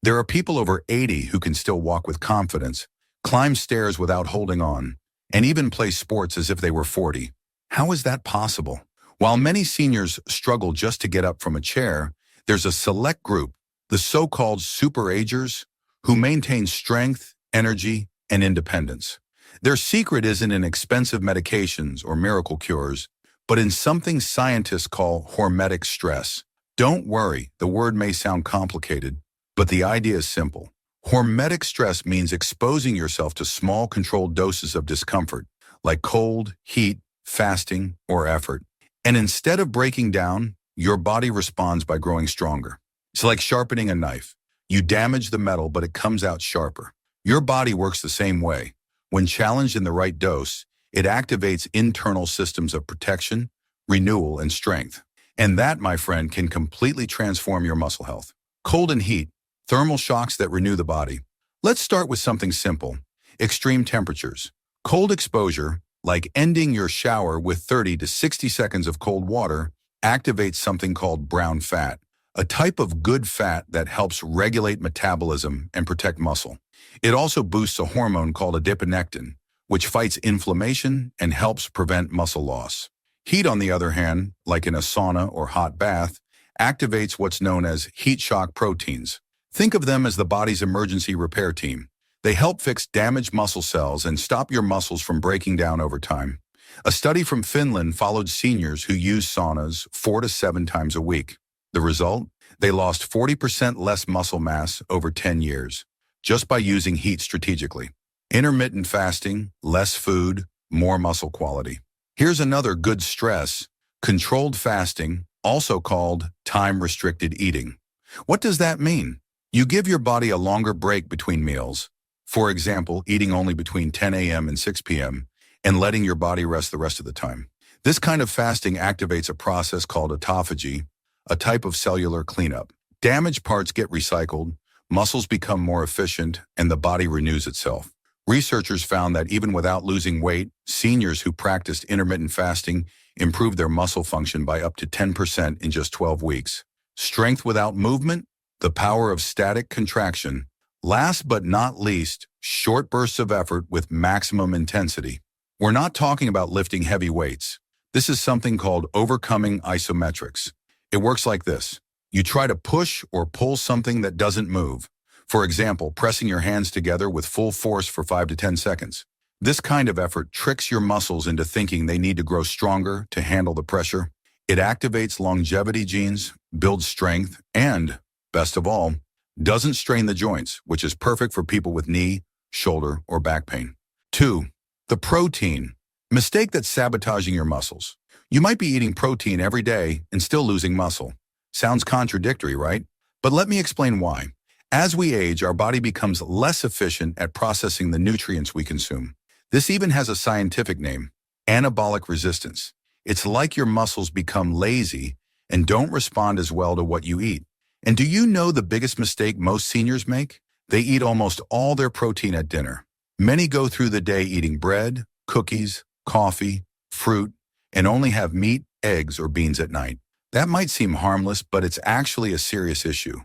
There are people over 80 who can still walk with confidence, climb stairs without holding on, and even play sports as if they were 40. How is that possible? While many seniors struggle just to get up from a chair, there's a select group, the so-called super-agers, who maintain strength, energy, and independence. Their secret isn't in expensive medications or miracle cures, but in something scientists call hormetic stress. Don't worry, the word may sound complicated, but the idea is simple. Hormetic stress means exposing yourself to small, controlled doses of discomfort, like cold, heat, fasting, or effort. And instead of breaking down, your body responds by growing stronger. It's like sharpening a knife. You damage the metal, but it comes out sharper. Your body works the same way. When challenged in the right dose, it activates internal systems of protection, renewal, and strength. And that, my friend, can completely transform your muscle health. Cold and heat, thermal shocks that renew the body. Let's start with something simple: extreme temperatures. Cold exposure, like ending your shower with 30 to 60 seconds of cold water, activates something called brown fat, a type of good fat that helps regulate metabolism and protect muscle. It also boosts a hormone called adiponectin, which fights inflammation and helps prevent muscle loss. Heat, on the other hand, like in a sauna or hot bath, activates what's known as heat shock proteins. Think of them as the body's emergency repair team. They help fix damaged muscle cells and stop your muscles from breaking down over time. A study from Finland followed seniors who used saunas 4 to 7 times a week. The result? They lost 40% less muscle mass over 10 years, just by using heat strategically. Intermittent fasting, less food, more muscle quality. Here's another good stress: controlled fasting, also called time-restricted eating. What does that mean? You give your body a longer break between meals, for example, eating only between 10 a.m. and 6 p.m., and letting your body rest the rest of the time. This kind of fasting activates a process called autophagy, a type of cellular cleanup. Damaged parts get recycled, muscles become more efficient, and the body renews itself. Researchers found that even without losing weight, seniors who practiced intermittent fasting improved their muscle function by up to 10% in just 12 weeks. Strength without movement? The power of static contraction. Last but not least, short bursts of effort with maximum intensity. We're not talking about lifting heavy weights. This is something called overcoming isometrics. It works like this. You try to push or pull something that doesn't move. For example, pressing your hands together with full force for 5 to 10 seconds. This kind of effort tricks your muscles into thinking they need to grow stronger to handle the pressure. It activates longevity genes, builds strength, and, best of all, doesn't strain the joints, which is perfect for people with knee, shoulder, or back pain. 2. The protein. Mistake that's sabotaging your muscles. You might be eating protein every day and still losing muscle. Sounds contradictory, right? But let me explain why. As we age, our body becomes less efficient at processing the nutrients we consume. This even has a scientific name: anabolic resistance. It's like your muscles become lazy and don't respond as well to what you eat. And do you know the biggest mistake most seniors make? They eat almost all their protein at dinner. Many go through the day eating bread, cookies, coffee, fruit, and only have meat, eggs, or beans at night. That might seem harmless, but it's actually a serious issue,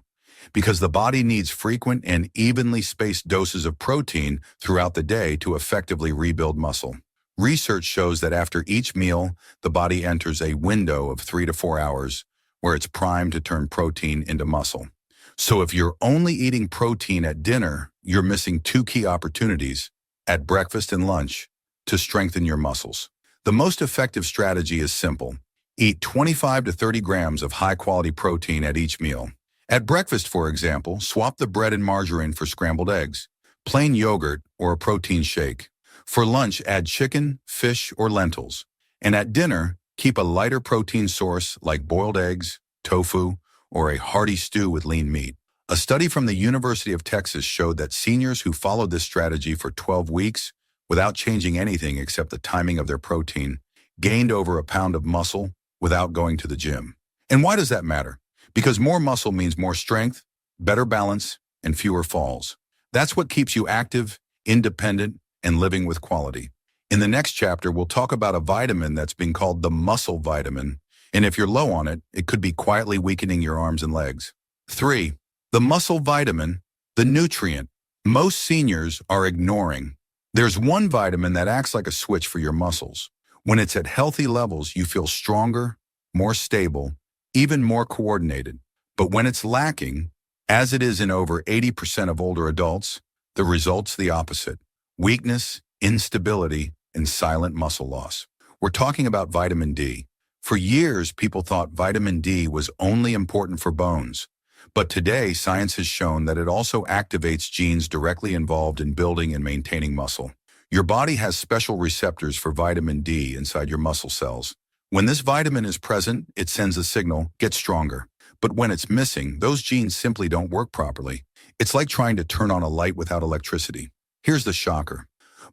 because the body needs frequent and evenly spaced doses of protein throughout the day to effectively rebuild muscle. Research shows that after each meal, the body enters a window of 3 to 4 hours where it's primed to turn protein into muscle. So if you're only eating protein at dinner, you're missing 2 key opportunities, at breakfast and lunch, to strengthen your muscles. The most effective strategy is simple. Eat 25 to 30 grams of high-quality protein at each meal. At breakfast, for example, swap the bread and margarine for scrambled eggs, plain yogurt, or a protein shake. For lunch, add chicken, fish, or lentils. And at dinner, keep a lighter protein source like boiled eggs, tofu, or a hearty stew with lean meat. A study from the University of Texas showed that seniors who followed this strategy for 12 weeks, without changing anything except the timing of their protein, gained over a pound of muscle without going to the gym. And why does that matter? Because more muscle means more strength, better balance, and fewer falls. That's what keeps you active, independent, and living with quality. In the next chapter, we'll talk about a vitamin that's been called the muscle vitamin, and if you're low on it, it could be quietly weakening your arms and legs. 3. The muscle vitamin, The nutrient most seniors are ignoring. There's one vitamin that acts like a switch for your muscles. When it's at healthy levels, you feel stronger, more stable, even more coordinated. But when it's lacking, as it is in over 80% of older adults, the result's the opposite. Weakness, instability, and silent muscle loss. We're talking about vitamin D. For years, people thought vitamin D was only important for bones. But today, science has shown that it also activates genes directly involved in building and maintaining muscle. Your body has special receptors for vitamin D inside your muscle cells. When this vitamin is present, it sends a signal, get stronger. But when it's missing, those genes simply don't work properly. It's like trying to turn on a light without electricity. Here's the shocker.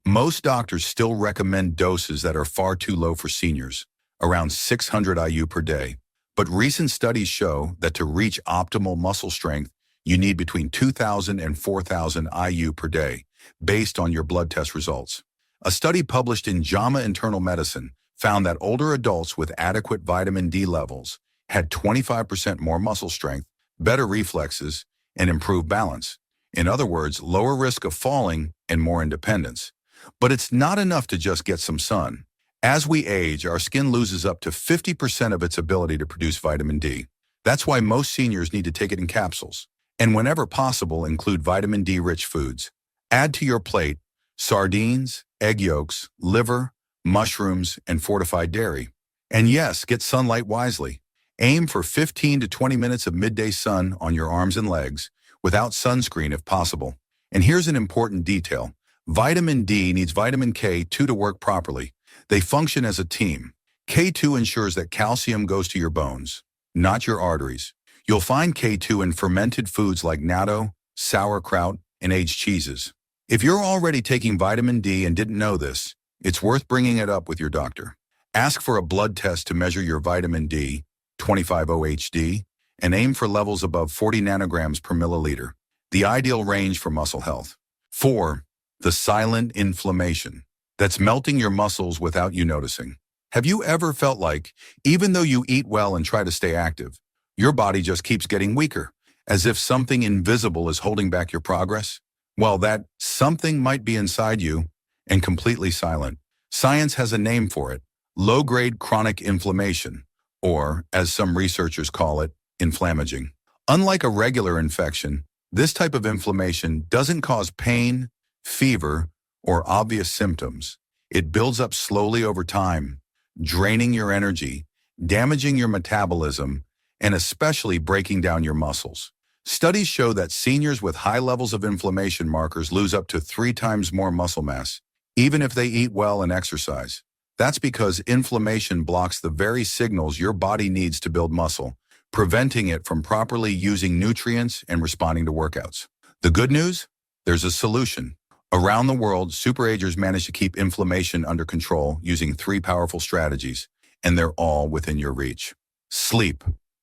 Most doctors still recommend doses that are far too low for seniors, around 600 IU per day. But recent studies show that to reach optimal muscle strength, you need between 2,000 and 4,000 IU per day, based on your blood test results. A study published in JAMA Internal Medicine found that older adults with adequate vitamin D levels had 25% more muscle strength, better reflexes, and improved balance. In other words, lower risk of falling and more independence. But it's not enough to just get some sun. As we age, our skin loses up to 50% of its ability to produce vitamin D. That's why most seniors need to take it in capsules. And whenever possible, include vitamin D-rich foods. Add to your plate sardines, egg yolks, liver, mushrooms, and fortified dairy. And yes, get sunlight wisely. Aim for 15 to 20 minutes of midday sun on your arms and legs, without sunscreen if possible. And here's an important detail. Vitamin D needs vitamin K2 to work properly. They function as a team. K2 ensures that calcium goes to your bones, not your arteries. You'll find K2 in fermented foods like natto, sauerkraut, and aged cheeses. If you're already taking vitamin D and didn't know this, it's worth bringing it up with your doctor. Ask for a blood test to measure your vitamin D, 25-OHD, and aim for levels above 40 nanograms per milliliter, the ideal range for muscle health. 4. The silent inflammation that's melting your muscles without you noticing. Have you ever felt like, even though you eat well and try to stay active, your body just keeps getting weaker, as if something invisible is holding back your progress? Well, that something might be inside you and completely silent. Science has a name for it: low-grade chronic inflammation, or, as some researchers call it, inflammaging. Unlike a regular infection, this type of inflammation doesn't cause pain, fever, or obvious symptoms. It builds up slowly over time, draining your energy, damaging your metabolism, and especially breaking down your muscles. Studies show that seniors with high levels of inflammation markers lose up to 3 times more muscle mass, even if they eat well and exercise. That's because inflammation blocks the very signals your body needs to build muscle, preventing it from properly using nutrients and responding to workouts. The good news? There's a solution. Around the world, super-agers manage to keep inflammation under control using 3 powerful strategies, and they're all within your reach. Sleep,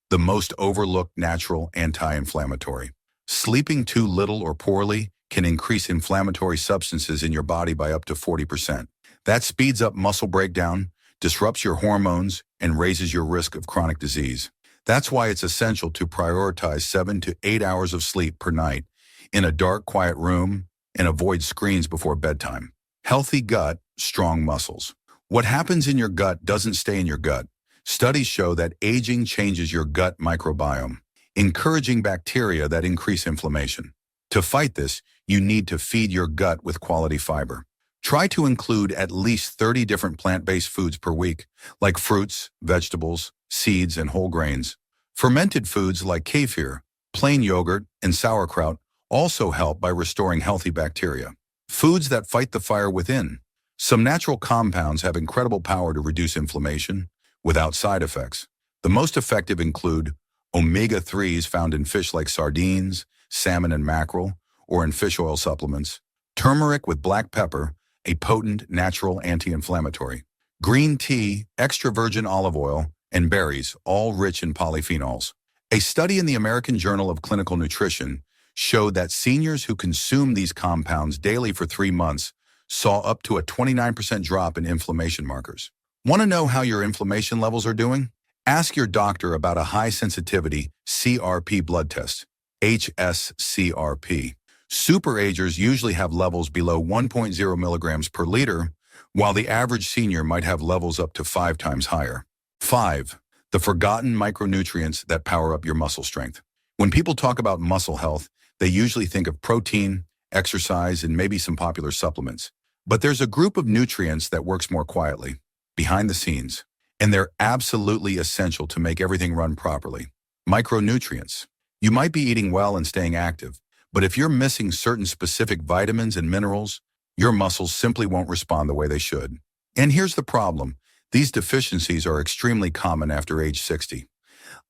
the most overlooked natural anti-inflammatory. Sleeping too little or poorly can increase inflammatory substances in your body by up to 40%. That speeds up muscle breakdown, disrupts your hormones, and raises your risk of chronic disease. That's why it's essential to prioritize 7 to 8 hours of sleep per night in a dark, quiet room, and avoid screens before bedtime. Healthy gut, strong muscles. What happens in your gut doesn't stay in your gut. Studies show that aging changes your gut microbiome, encouraging bacteria that increase inflammation. To fight this, you need to feed your gut with quality fiber. Try to include at least 30 different plant-based foods per week, like fruits, vegetables, seeds, and whole grains. Fermented foods like kefir, plain yogurt, and sauerkraut also help by restoring healthy bacteria. Foods that fight the fire within. Some natural compounds have incredible power to reduce inflammation without side effects. The most effective include omega-3s found in fish like sardines, salmon and mackerel, or in fish oil supplements. Turmeric with black pepper, a potent natural anti-inflammatory. Green tea, extra virgin olive oil, and berries, all rich in polyphenols. A study in the American Journal of Clinical Nutrition showed that seniors who consumed these compounds daily for 3 months saw up to a 29% drop in inflammation markers. Want to know how your inflammation levels are doing? Ask your doctor about a high-sensitivity CRP blood test, HSCRP. Super-agers usually have levels below 1.0 milligrams per liter, while the average senior might have levels up to 5 times higher. 5. The forgotten micronutrients that power up your muscle strength. When people talk about muscle health, they usually think of protein, exercise, and maybe some popular supplements. But there's a group of nutrients that works more quietly, behind the scenes, and they're absolutely essential to make everything run properly. Micronutrients. You might be eating well and staying active, but if you're missing certain specific vitamins and minerals, your muscles simply won't respond the way they should. And here's the problem. These deficiencies are extremely common after age 60.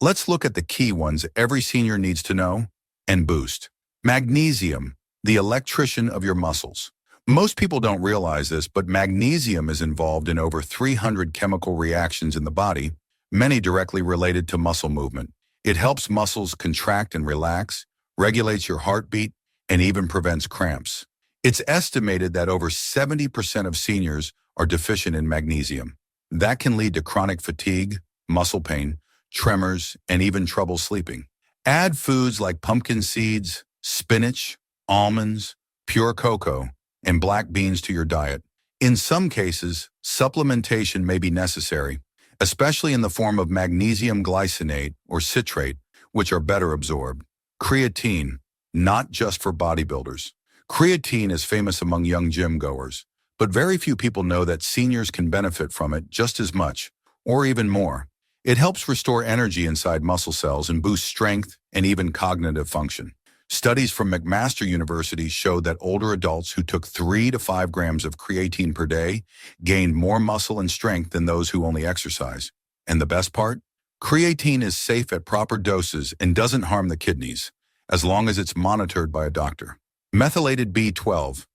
Let's look at the key ones every senior needs to know and boost. Magnesium, the electrician of your muscles. Most people don't realize this, but magnesium is involved in over 300 chemical reactions in the body, many directly related to muscle movement. It helps muscles contract and relax, regulates your heartbeat, and even prevents cramps. It's estimated that over 70% of seniors are deficient in magnesium. That can lead to chronic fatigue, muscle pain, tremors, and even trouble sleeping. Add foods like pumpkin seeds, spinach, almonds, pure cocoa, and black beans to your diet. In some cases, supplementation may be necessary, especially in the form of magnesium glycinate or citrate, which are better absorbed. Creatine, not just for bodybuilders. Creatine is famous among young gym goers, but very few people know that seniors can benefit from it just as much, or even more. It helps restore energy inside muscle cells and boost strength and even cognitive function. Studies from McMaster University showed that older adults who took 3 to 5 grams of creatine per day gained more muscle and strength than those who only exercise. And the best part? Creatine is safe at proper doses and doesn't harm the kidneys, as long as it's monitored by a doctor. Methylated B12,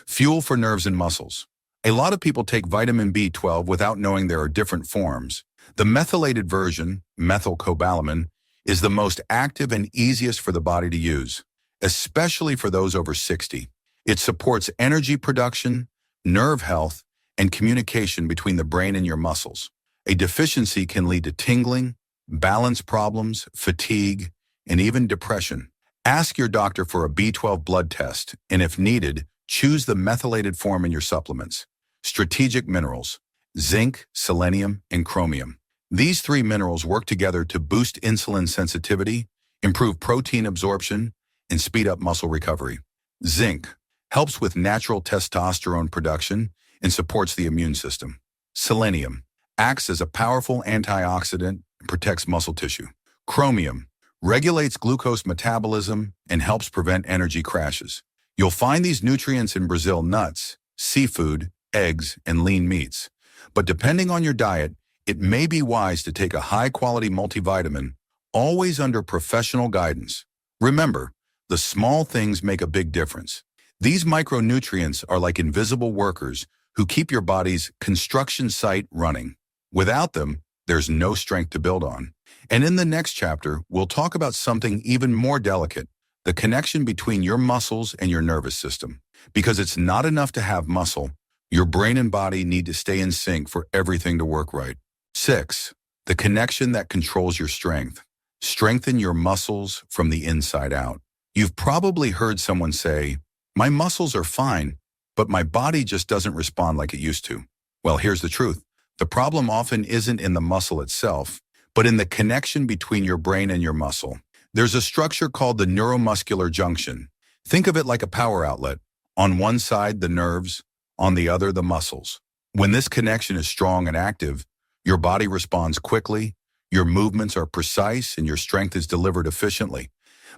fuel for nerves and muscles. A lot of people take vitamin B12 without knowing there are different forms. The methylated version, methylcobalamin, is the most active and easiest for the body to use, especially for those over 60. It supports energy production, nerve health, and communication between the brain and your muscles. A deficiency can lead to tingling, balance problems, fatigue, and even depression. Ask your doctor for a B12 blood test, and if needed, choose the methylated form in your supplements. Strategic minerals: zinc, selenium, and chromium. These 3 minerals work together to boost insulin sensitivity, improve protein absorption, and speed up muscle recovery. Zinc helps with natural testosterone production and supports the immune system. Selenium acts as a powerful antioxidant and protects muscle tissue. Chromium regulates glucose metabolism and helps prevent energy crashes. You'll find these nutrients in Brazil nuts, seafood, eggs, and lean meats. But depending on your diet, it may be wise to take a high-quality multivitamin, always under professional guidance. Remember, the small things make a big difference. These micronutrients are like invisible workers who keep your body's construction site running. Without them, there's no strength to build on. And in the next chapter, we'll talk about something even more delicate: the connection between your muscles and your nervous system. Because it's not enough to have muscle, your brain and body need to stay in sync for everything to work right. 6. The connection that controls your strength. Strengthen your muscles from the inside out. You've probably heard someone say, "My muscles are fine, but my body just doesn't respond like it used to." Well, here's the truth. The problem often isn't in the muscle itself, but in the connection between your brain and your muscle. There's a structure called the neuromuscular junction. Think of it like a power outlet. On one side, the nerves, on the other, the muscles. When this connection is strong and active, your body responds quickly, your movements are precise, and your strength is delivered efficiently.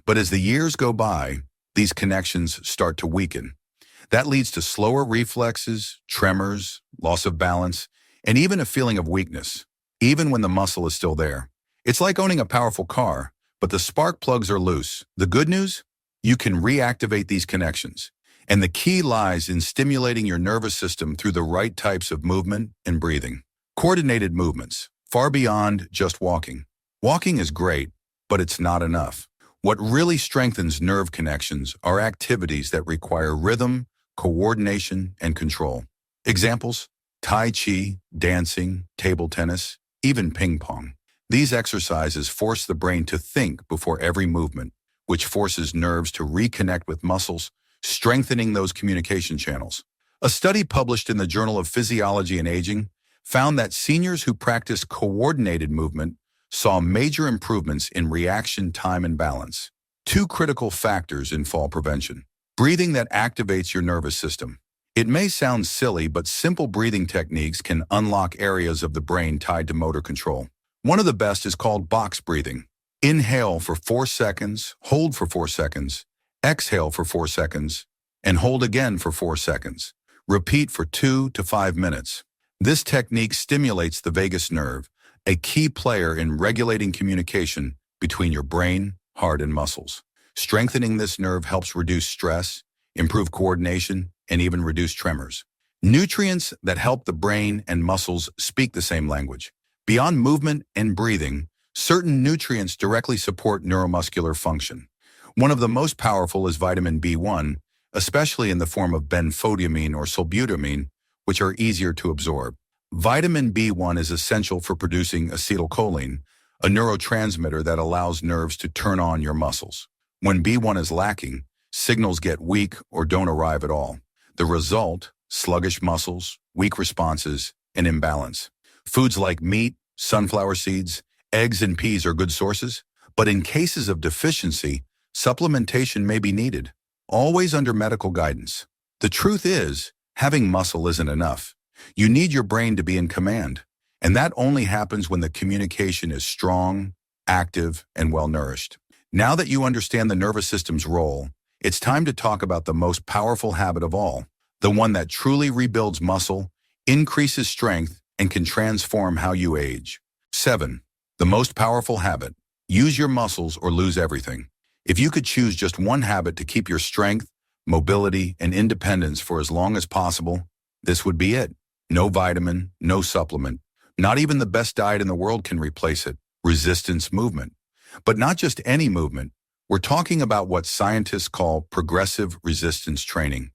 But as the years go by, these connections start to weaken. That leads to slower reflexes, tremors, loss of balance, and even a feeling of weakness, even when the muscle is still there. It's like owning a powerful car, but the spark plugs are loose. The good news? You can reactivate these connections. And the key lies in stimulating your nervous system through the right types of movement and breathing. Coordinated movements, far beyond just walking. Walking is great, but it's not enough. What really strengthens nerve connections are activities that require rhythm, coordination, and control. Examples: Tai Chi, dancing, table tennis, even ping pong. These exercises force the brain to think before every movement, which forces nerves to reconnect with muscles, strengthening those communication channels. A study published in the Journal of Physiology and Aging found that seniors who practiced coordinated movement saw major improvements in reaction time and balance. Two critical factors in fall prevention. Breathing that activates your nervous system. It may sound silly, but simple breathing techniques can unlock areas of the brain tied to motor control. One of the best is called box breathing. Inhale for 4 seconds, hold for 4 seconds, exhale for 4 seconds, and hold again for 4 seconds. Repeat for 2 to 5 minutes. This technique stimulates the vagus nerve, a key player in regulating communication between your brain, heart, and muscles. Strengthening this nerve helps reduce stress, improve coordination, and even reduce tremors. Nutrients that help the brain and muscles speak the same language. Beyond movement and breathing, certain nutrients directly support neuromuscular function. One of the most powerful is vitamin B1, especially in the form of benfotiamine or sulbutamine, which are easier to absorb. Vitamin B1 is essential for producing acetylcholine, a neurotransmitter that allows nerves to turn on your muscles. When B1 is lacking, signals get weak or don't arrive at all. The result, sluggish muscles, weak responses, and imbalance. Foods like meat, sunflower seeds, eggs, and peas are good sources, but in cases of deficiency, supplementation may be needed, always under medical guidance. The truth is, having muscle isn't enough. You need your brain to be in command, and that only happens when the communication is strong, active, and well-nourished. Now that you understand the nervous system's role, it's time to talk about the most powerful habit of all, the one that truly rebuilds muscle, increases strength, and can transform how you age. 7. The most powerful habit. Use your muscles or lose everything. If you could choose just one habit to keep your strength, mobility, and independence for as long as possible, this would be it. No vitamin, no supplement. Not even the best diet in the world can replace it. Resistance movement. But not just any movement. We're talking about what scientists call progressive resistance training.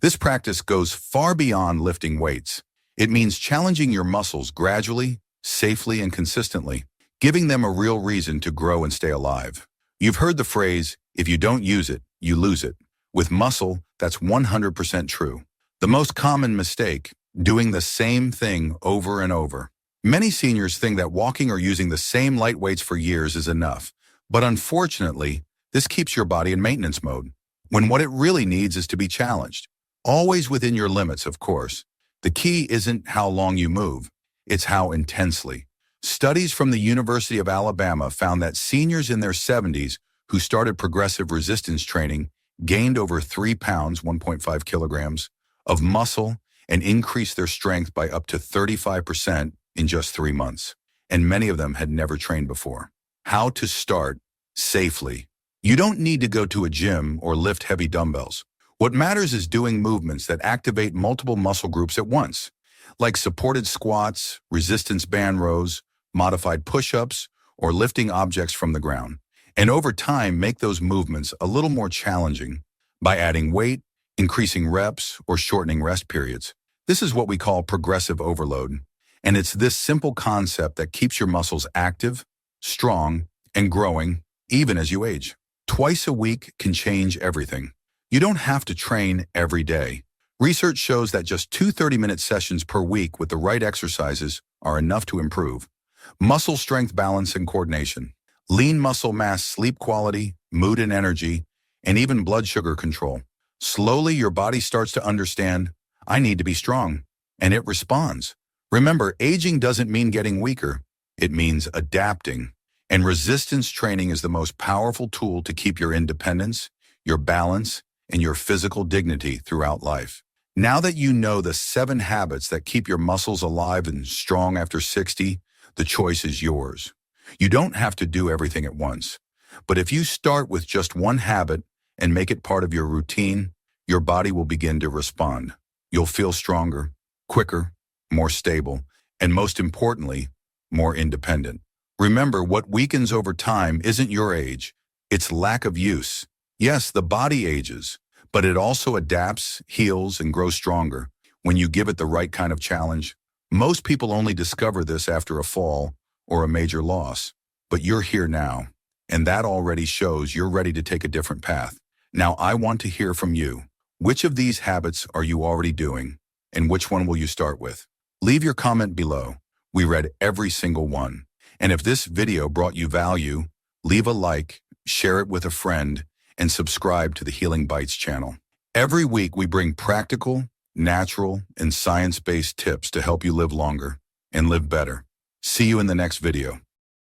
This practice goes far beyond lifting weights. It means challenging your muscles gradually, safely, and consistently, giving them a real reason to grow and stay alive. You've heard the phrase, if you don't use it, you lose it. With muscle, that's 100% true. The most common mistake, doing the same thing over and over. Many seniors think that walking or using the same light weights for years is enough, but unfortunately, this keeps your body in maintenance mode, when what it really needs is to be challenged. Always within your limits, of course. The key isn't how long you move, it's how intensely. Studies from the University of Alabama found that seniors in their 70s who started progressive resistance training gained over 3 pounds, 1.5 kilograms, of muscle and increased their strength by up to 35% in just 3 months. And many of them had never trained before. How to start safely. You don't need to go to a gym or lift heavy dumbbells. What matters is doing movements that activate multiple muscle groups at once, like supported squats, resistance band rows, modified push-ups, or lifting objects from the ground. And over time, make those movements a little more challenging by adding weight, increasing reps, or shortening rest periods. This is what we call progressive overload. And it's this simple concept that keeps your muscles active, strong, and growing even as you age. Twice a week can change everything. You don't have to train every day. Research shows that just 2 30-minute sessions per week with the right exercises are enough to improve muscle strength, balance, and coordination, lean muscle mass, sleep quality, mood and energy, and even blood sugar control. Slowly, your body starts to understand, I need to be strong, and it responds. Remember, aging doesn't mean getting weaker. It means adapting. And resistance training is the most powerful tool to keep your independence, your balance, and your physical dignity throughout life. Now that you know the 7 habits that keep your muscles alive and strong after 60, the choice is yours. You don't have to do everything at once. But if you start with just one habit and make it part of your routine, your body will begin to respond. You'll feel stronger, quicker, more stable, and most importantly, more independent. Remember, what weakens over time isn't your age, it's lack of use. Yes, the body ages, but it also adapts, heals, and grows stronger when you give it the right kind of challenge. Most people only discover this after a fall or a major loss, but you're here now, and that already shows you're ready to take a different path. Now, I want to hear from you. Which of these habits are you already doing, and which one will you start with? Leave your comment below. We read every single one. And if this video brought you value, leave a like, share it with a friend, and subscribe to the Healing Bites channel. Every week, we bring practical, natural, and science-based tips to help you live longer and live better. See you in the next video.